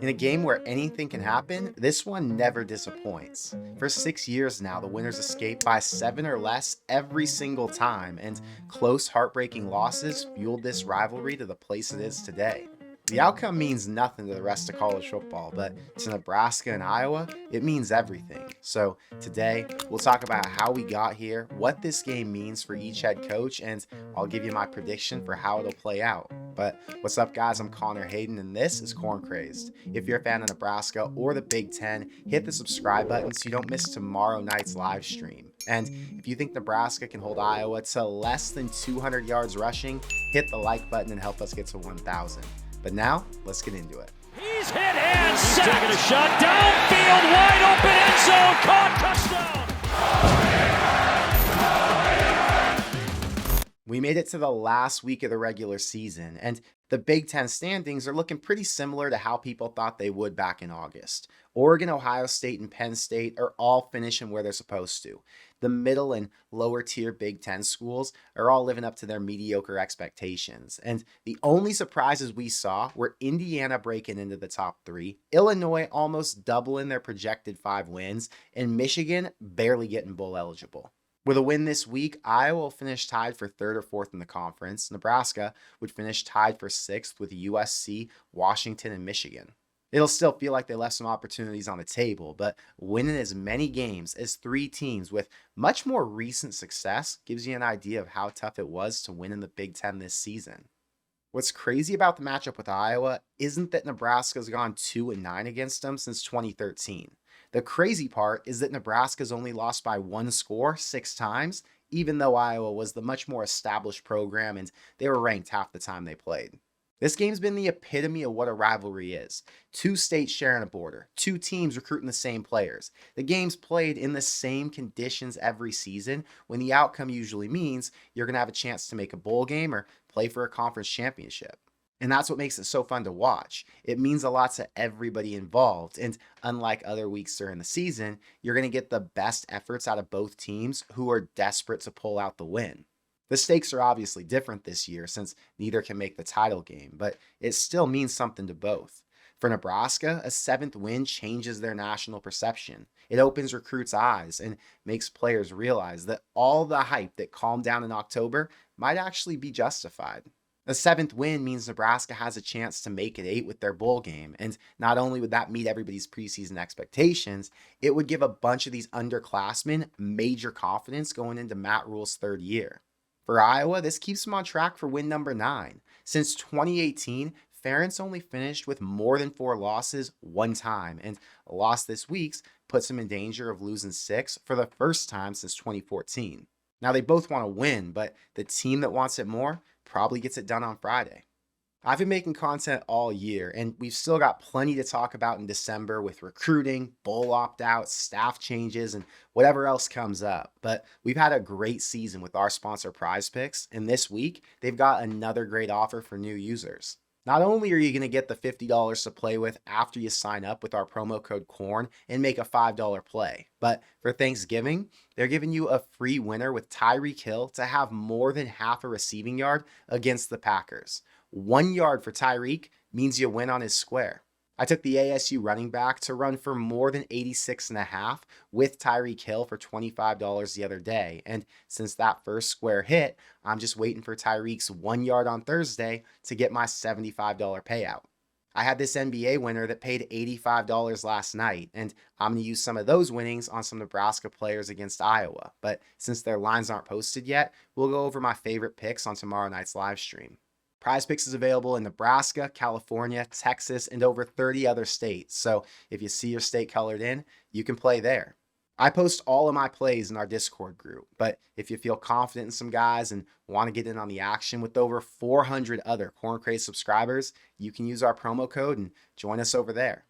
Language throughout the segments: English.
In a game where anything can happen, this one never disappoints. For 6 years now, the winners escape by 7 or less every single time, and close, heartbreaking losses fueled this rivalry to the place it is today. The outcome means nothing to the rest of college football, but to Nebraska and Iowa, it means everything. So today, we'll talk about how we got here, what this game means for each head coach, and I'll give you my prediction for how it'll play out. But what's up, guys? I'm Connor Hayden, and this is Crazed. If you're a fan of Nebraska or the Big Ten, hit the subscribe button so you don't miss tomorrow night's live stream. And if you think Nebraska can hold Iowa to less than 200 yards rushing, hit the like button and help us get to 1,000. But now, let's get into it. He's hit and sacked. He's taking a shot downfield, wide open end zone, caught, touchdown. We made it to the last week of the regular season, and the Big Ten standings are looking pretty similar to how people thought they would back in August. Oregon, Ohio State, and Penn State are all finishing where they're supposed to. The middle and lower tier Big Ten schools are all living up to their mediocre expectations. And the only surprises we saw were Indiana breaking into the top 3, Illinois almost doubling their projected 5 wins, and Michigan barely getting bowl eligible. With a win this week, Iowa will finish tied for 3rd or 4th in the conference. Nebraska would finish tied for 6th with USC, Washington, and Michigan. It'll still feel like they left some opportunities on the table, but winning as many games as 3 teams with much more recent success gives you an idea of how tough it was to win in the Big Ten this season. What's crazy about the matchup with Iowa isn't that Nebraska's gone 2-9 against them since 2013. The crazy part is that Nebraska's only lost by 1 score 6 times, even though Iowa was the much more established program and they were ranked half the time they played. This game's been the epitome of what a rivalry is. 2 states sharing a border, 2 teams recruiting the same players. The game's played in the same conditions every season, when the outcome usually means you're going to have a chance to make a bowl game or play for a conference championship. And that's what makes it so fun to watch. It means a lot to everybody involved, and unlike other weeks during the season, you're going to get the best efforts out of both teams who are desperate to pull out the win. The stakes are obviously different this year since neither can make the title game, but it still means something to both. For Nebraska, a 7th win changes their national perception. It opens recruits' eyes and makes players realize that all the hype that calmed down in October might actually be justified. A 7th win means Nebraska has a chance to make it 8 with their bowl game, and not only would that meet everybody's preseason expectations, it would give a bunch of these underclassmen major confidence going into Matt Rule's 3rd year. For Iowa, this keeps them on track for win number 9. Since 2018, Ferentz only finished with more than 4 losses 1 time, and a loss this week puts him in danger of losing 6 for the first time since 2014. Now, they both want to win, but the team that wants it more probably gets it done on Friday. I've been making content all year, and we've still got plenty to talk about in December with recruiting, bowl opt-outs, staff changes, and whatever else comes up. But we've had a great season with our sponsor Prize Picks, and this week, they've got another great offer for new users. Not only are you going to get the $50 to play with after you sign up with our promo code CORN and make a $5 play, but for Thanksgiving, they're giving you a free winner with Tyreek Hill to have more than half a receiving yard against the Packers. 1 yard for Tyreek means you win on his square. I took the ASU running back to run for more than 86.5 with Tyreek Hill for $25 the other day. And since that first square hit, I'm just waiting for Tyreek's 1 yard on Thursday to get my $75 payout. I had this NBA winner that paid $85 last night, and I'm going to use some of those winnings on some Nebraska players against Iowa. But since their lines aren't posted yet, we'll go over my favorite picks on tomorrow night's live stream. Prize Picks is available in Nebraska, California, Texas, and over 30 other states. So if you see your state colored in, you can play there. I post all of my plays in our Discord group, but if you feel confident in some guys and want to get in on the action with over 400 other Corn Crazed subscribers, you can use our promo code and join us over there.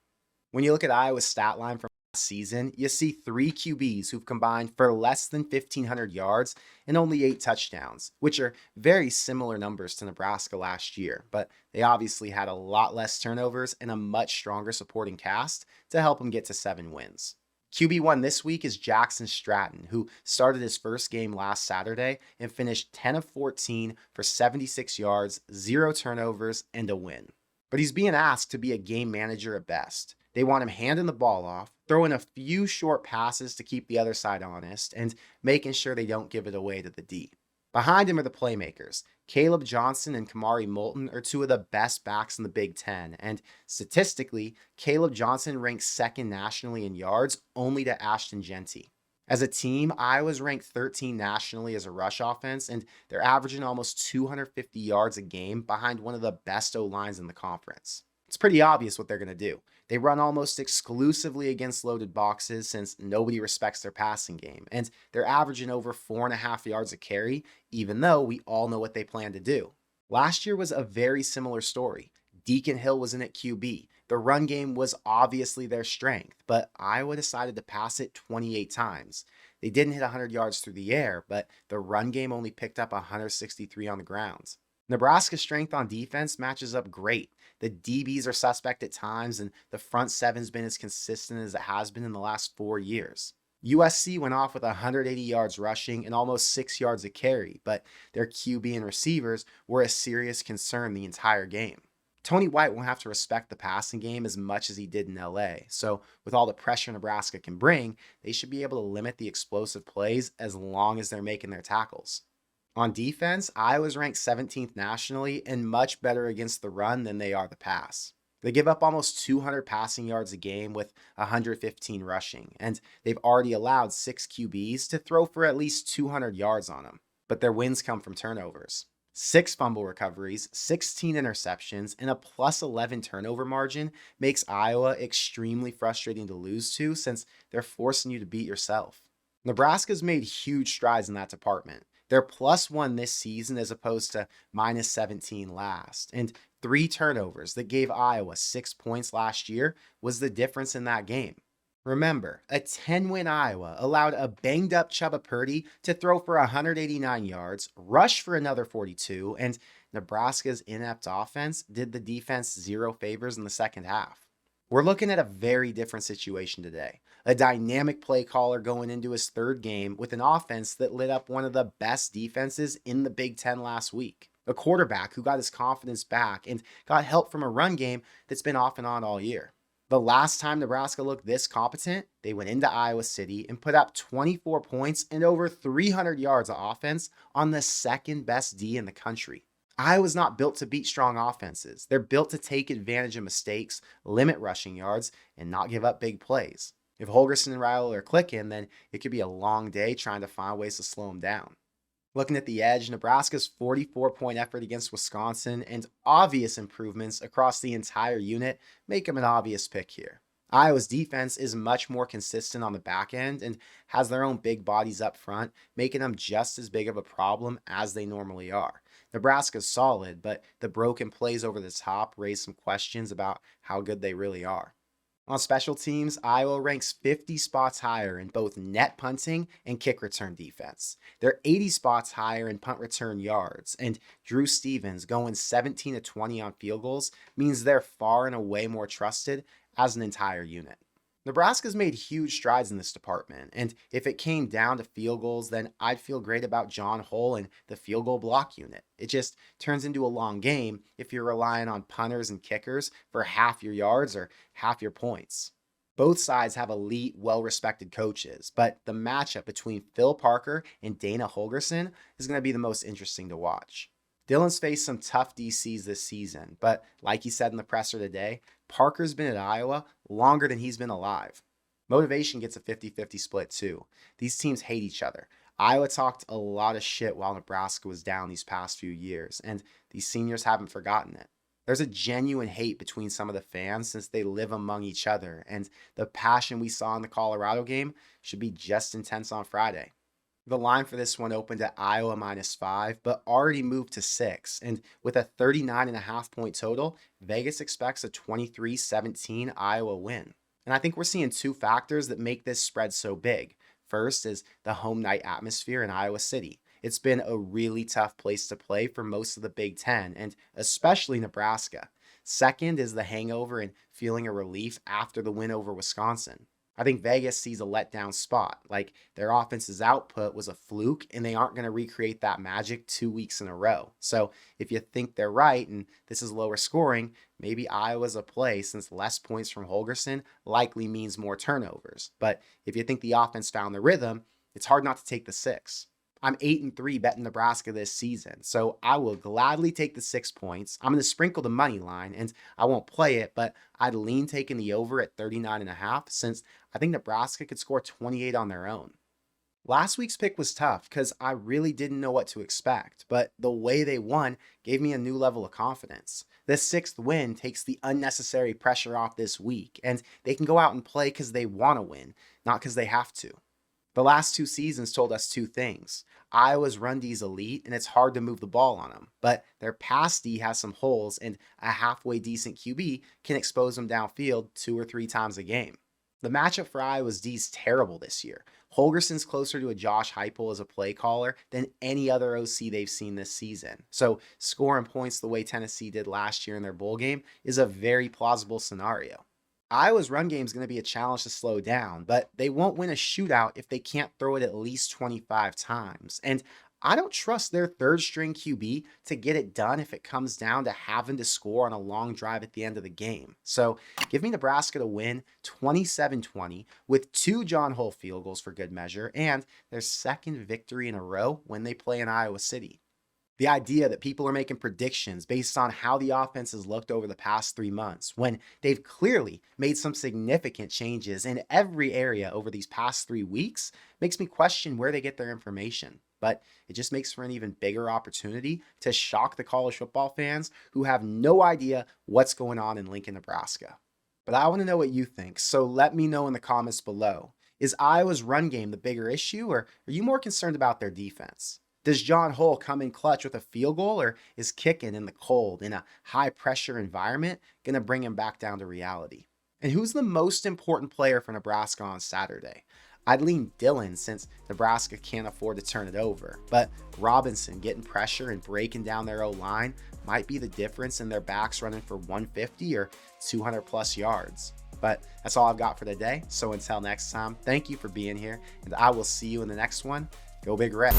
When you look at Iowa's stat line from last season, you see 3 QBs who've combined for less than 1,500 yards and only 8 touchdowns, which are very similar numbers to Nebraska last year, but they obviously had a lot less turnovers and a much stronger supporting cast to help them get to 7 wins. QB1 this week is Jackson Stratton, who started his first game last Saturday and finished 10 of 14 for 76 yards, 0 turnovers, and a win. But he's being asked to be a game manager at best. They want him handing the ball off, throwing a few short passes to keep the other side honest, and making sure they don't give it away to the D. Behind him are the playmakers. Caleb Johnson and Kamari Moulton are two of the best backs in the Big Ten, and statistically, Caleb Johnson ranks second nationally in yards, only to Ashton Genty. As a team, Iowa's ranked 13 nationally as a rush offense, and they're averaging almost 250 yards a game behind one of the best O-lines in the conference. It's pretty obvious what they're going to do. They run almost exclusively against loaded boxes since nobody respects their passing game, and they're averaging over 4.5 yards a carry, even though we all know what they plan to do. Last year was a very similar story. Deacon Hill was in at QB. The run game was obviously their strength, but Iowa decided to pass it 28 times. They didn't hit 100 yards through the air, but the run game only picked up 163 on the ground. Nebraska's strength on defense matches up great. The DBs are suspect at times, and the front seven's been as consistent as it has been in the last 4 years. USC went off with 180 yards rushing and almost 6 yards a carry, but their QB and receivers were a serious concern the entire game. Tony White won't have to respect the passing game as much as he did in LA, so with all the pressure Nebraska can bring, they should be able to limit the explosive plays as long as they're making their tackles. On defense, Iowa's ranked 17th nationally and much better against the run than they are the pass. They give up almost 200 passing yards a game with 115 rushing, and they've already allowed 6 QBs to throw for at least 200 yards on them, but their wins come from turnovers. 6 fumble recoveries, 16 interceptions, and a plus 11 turnover margin makes Iowa extremely frustrating to lose to since they're forcing you to beat yourself. Nebraska's made huge strides in that department. They're +1 this season as opposed to -17 last, and 3 turnovers that gave Iowa 6 points last year was the difference in that game. Remember, a 10-win Iowa allowed a banged-up Chubba Purdy to throw for 189 yards, rush for another 42, and Nebraska's inept offense did the defense 0 favors in the second half. We're looking at a very different situation today. A dynamic play caller going into his 3rd game with an offense that lit up one of the best defenses in the Big Ten last week. A quarterback who got his confidence back and got help from a run game that's been off and on all year. The last time Nebraska looked this competent, they went into Iowa City and put up 24 points and over 300 yards of offense on the 2nd best D in the country. Iowa's not built to beat strong offenses. They're built to take advantage of mistakes, limit rushing yards, and not give up big plays. If Holgorsen and Riley are clicking, then it could be a long day trying to find ways to slow them down. Looking at the edge, Nebraska's 44-point effort against Wisconsin and obvious improvements across the entire unit make them an obvious pick here. Iowa's defense is much more consistent on the back end and has their own big bodies up front, making them just as big of a problem as they normally are. Nebraska's solid, but the broken plays over the top raise some questions about how good they really are. On special teams, Iowa ranks 50 spots higher in both net punting and kick return defense. They're 80 spots higher in punt return yards, and Drew Stevens going 17 of 20 on field goals means they're far and away more trusted as an entire unit. Nebraska's made huge strides in this department, and if it came down to field goals, then I'd feel great about John Hull and the field goal block unit. It just turns into a long game if you're relying on punters and kickers for half your yards or half your points. Both sides have elite, well-respected coaches, but the matchup between Phil Parker and Dana Holgorsen is going to be the most interesting to watch. Dylan's faced some tough DCs this season, but like he said in the presser today, Parker's been at Iowa longer than he's been alive. Motivation gets a 50-50 split too. These teams hate each other. Iowa talked a lot of shit while Nebraska was down these past few years, and these seniors haven't forgotten it. There's a genuine hate between some of the fans since they live among each other, and the passion we saw in the Colorado game should be just intense on Friday. The line for this one opened at Iowa -5, but already moved to 6. And with a 39.5-point total, Vegas expects a 23-17 Iowa win. And I think we're seeing 2 factors that make this spread so big. First is the home night atmosphere in Iowa City. It's been a really tough place to play for most of the Big Ten, and especially Nebraska. Second is the hangover and feeling a relief after the win over Wisconsin. I think Vegas sees a letdown spot, like their offense's output was a fluke and they aren't going to recreate that magic 2 weeks in a row. So if you think they're right and this is lower scoring, maybe Iowa's a play since less points from Holgerson likely means more turnovers. But if you think the offense found the rhythm, it's hard not to take the 6. I'm 8-3 betting Nebraska this season, so I will gladly take the 6 points. I'm going to sprinkle the money line, and I won't play it, but I'd lean taking the over at 39.5 since I think Nebraska could score 28 on their own. Last week's pick was tough because I really didn't know what to expect, but the way they won gave me a new level of confidence. The 6th win takes the unnecessary pressure off this week, and they can go out and play because they want to win, not because they have to. The last 2 seasons told us 2 things. Iowa's run D is elite, and it's hard to move the ball on them, but their pass D has some holes, and a halfway decent QB can expose them downfield 2 or 3 times a game. The matchup for Iowa's D is terrible this year. Holgerson's closer to a Josh Heupel as a play caller than any other OC they've seen this season. So scoring points the way Tennessee did last year in their bowl game is a very plausible scenario. Iowa's run game is going to be a challenge to slow down, but they won't win a shootout if they can't throw it at least 25 times. And I don't trust their 3rd string QB to get it done if it comes down to having to score on a long drive at the end of the game. So give me Nebraska to win 27-20 with 2 John Hull field goals for good measure and their 2nd victory in a row when they play in Iowa City. The idea that people are making predictions based on how the offense has looked over the past 3 months, when they've clearly made some significant changes in every area over these past 3 weeks, makes me question where they get their information. But it just makes for an even bigger opportunity to shock the college football fans who have no idea what's going on in Lincoln, Nebraska. But I want to know what you think, so let me know in the comments below. Is Iowa's run game the bigger issue, or are you more concerned about their defense? Does John Hull come in clutch with a field goal, or is kicking in the cold in a high-pressure environment going to bring him back down to reality? And who's the most important player for Nebraska on Saturday? I'd lean Dillon since Nebraska can't afford to turn it over, but Robinson getting pressure and breaking down their O-line might be the difference in their backs running for 150 or 200 plus yards. But that's all I've got for today, so until next time, thank you for being here, and I will see you in the next one. Go Big Red.